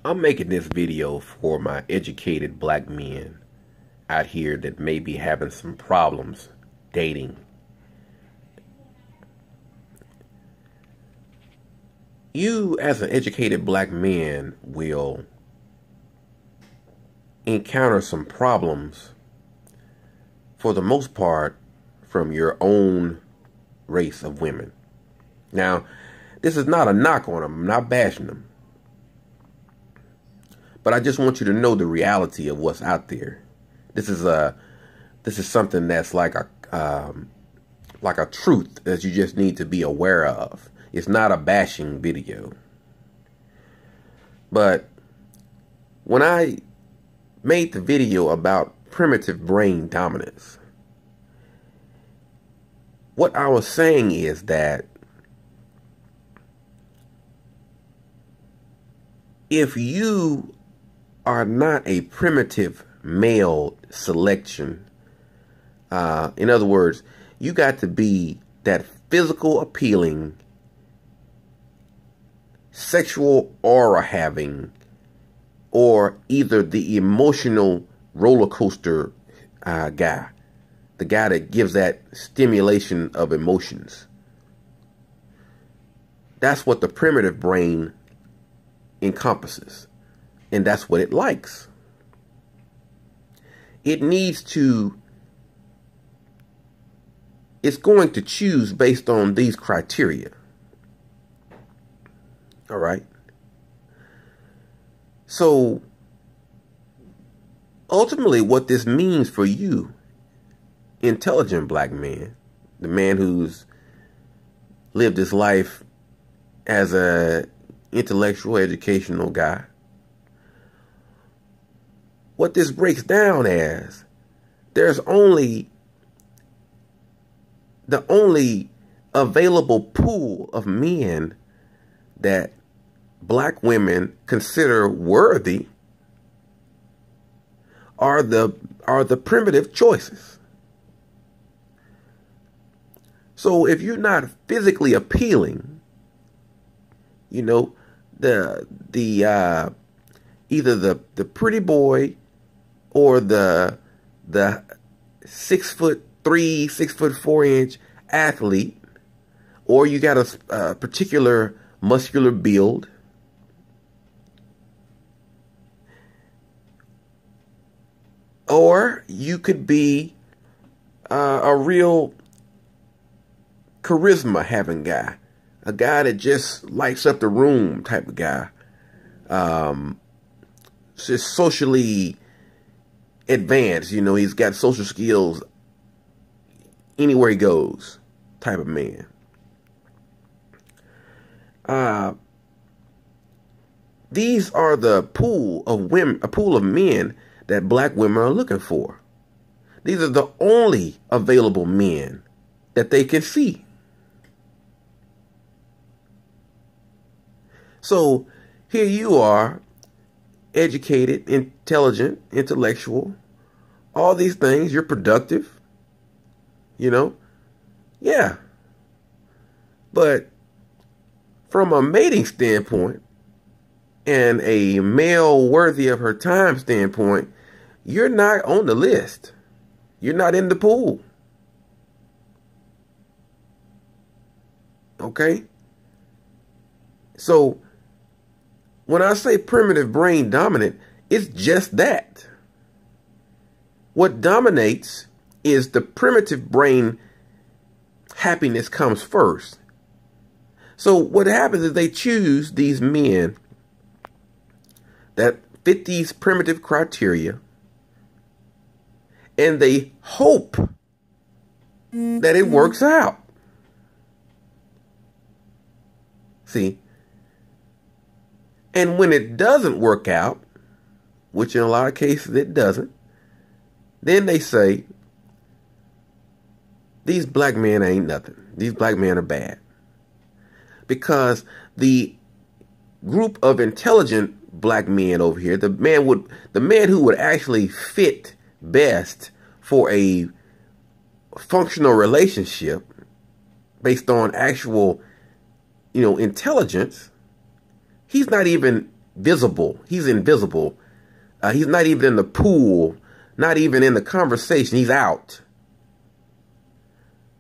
I'm making this video for my educated black men out here that may be having some problems dating. You, as an educated black man, will encounter some problems, for the most part, from your own race of women. Now, this is not a knock on them. I'm not bashing them. But I just want you to know the reality of what's out there. This is something that's like a truth that you just need to be aware of. It's not a bashing video. But when I made the video about primitive brain dominance, what I was saying is that if you are not a primitive male selection, in other words, you got to be that physical appealing, sexual aura having, or either the emotional roller coaster guy, the guy that gives that stimulation of emotions. That's what the primitive brain encompasses, and that's what it likes. It's going to choose based on these criteria. All right. So ultimately what this means for you, intelligent black man, the man who's lived his life as a intellectual, educational guy, what this breaks down as, the only available pool of men that black women consider worthy are the primitive choices. So if you're not physically appealing, you know, either the pretty boy or the 6'3", 6'4" athlete, or you got a particular muscular build, or you could be a real charisma having guy, a guy that just lights up the room type of guy, just socially advanced, you know, he's got social skills anywhere he goes type of man. These are the pool of men that black women are looking for. These are the only available men that they can see. So here you are, educated, intelligent, intellectual, all these things, you're productive, you know? Yeah. But from a mating standpoint and a male worthy of her time standpoint, you're not on the list. You're not in the pool. Okay? So when I say primitive brain dominant, it's just that. What dominates is the primitive brain happiness comes first. So what happens is they choose these men that fit these primitive criteria, and they hope that it works out. See? And when it doesn't work out, which in a lot of cases it doesn't, then they say, these black men ain't nothing. These black men are bad. Because the group of intelligent black men over here, the man who would actually fit best for a functional relationship based on actual, intelligence, he's not even visible. He's invisible. He's not even in the pool, not even in the conversation. He's out.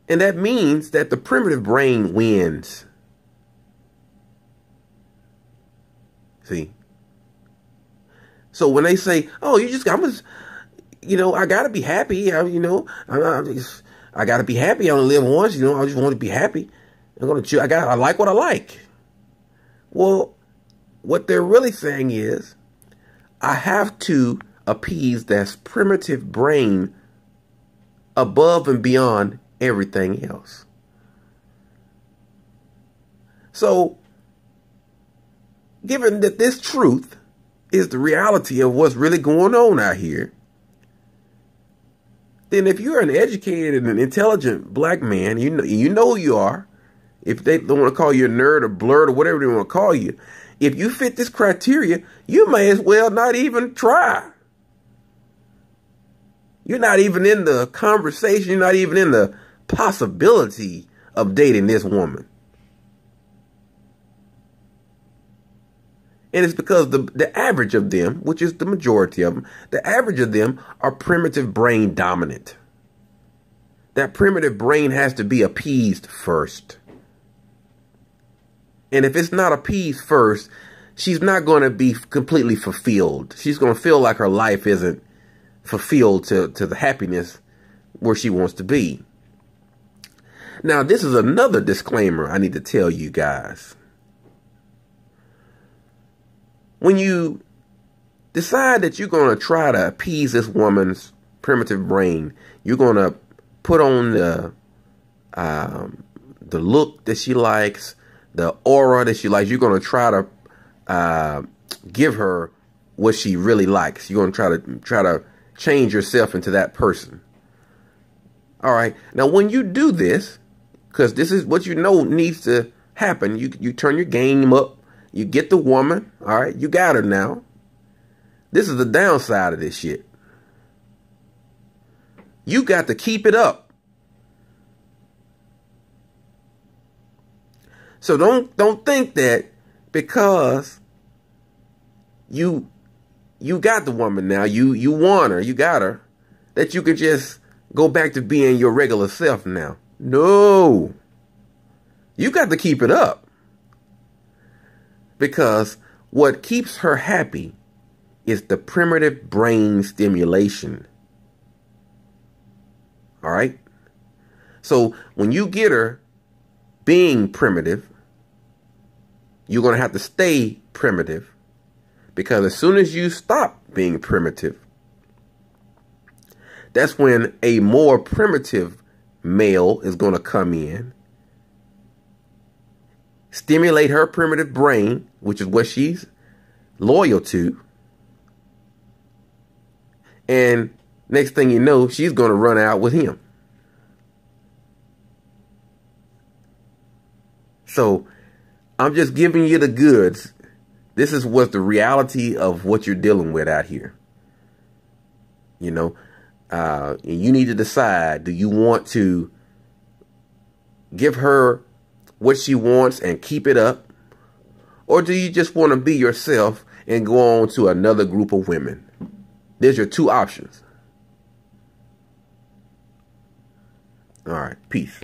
And that means that the primitive brain wins. See? So when they say, oh, I got to be happy. I got to be happy. I only live once. I just want to be happy. I like what I like. Well, what they're really saying is, I have to appease that primitive brain above and beyond everything else. So, given that this truth is the reality of what's really going on out here, then if you're an educated and intelligent black man, you know who you are. If they don't want to call you a nerd or blerd or whatever they want to call you, if you fit this criteria, you may as well not even try. You're not even in the conversation. You're not even in the possibility of dating this woman. And it's because the average of them, which is the majority of them, the average of them are primitive brain dominant. That primitive brain has to be appeased first. And if it's not appeased first, she's not going to be completely fulfilled. She's going to feel like her life isn't fulfilled to the happiness where she wants to be. Now, this is another disclaimer I need to tell you guys. When you decide that you're going to try to appease this woman's primitive brain, you're going to put on the look that she likes, the aura that she likes. You're going to try to give her what she really likes. You're going to try to change yourself into that person. All right. Now, when you do this, because this is what you know needs to happen, you turn your game up. You get the woman. All right. You got her now. This is the downside of this shit. You got to keep it up. So don't think that because you got the woman now, you want her, you got her, that you can just go back to being your regular self now. No. You got to keep it up. Because what keeps her happy is the primitive brain stimulation. All right? So when you get her being primitive, you're going to have to stay primitive. Because as soon as you stop being primitive, that's when a more primitive male is going to come in, stimulate her primitive brain, which is what she's loyal to. And next thing you know, she's going to run out with him. So I'm just giving you the goods. This is what the reality of what you're dealing with out here. You know, and you need to decide, do you want to give her what she wants and keep it up? Or do you just want to be yourself and go on to another group of women? There's your two options. All right. Peace.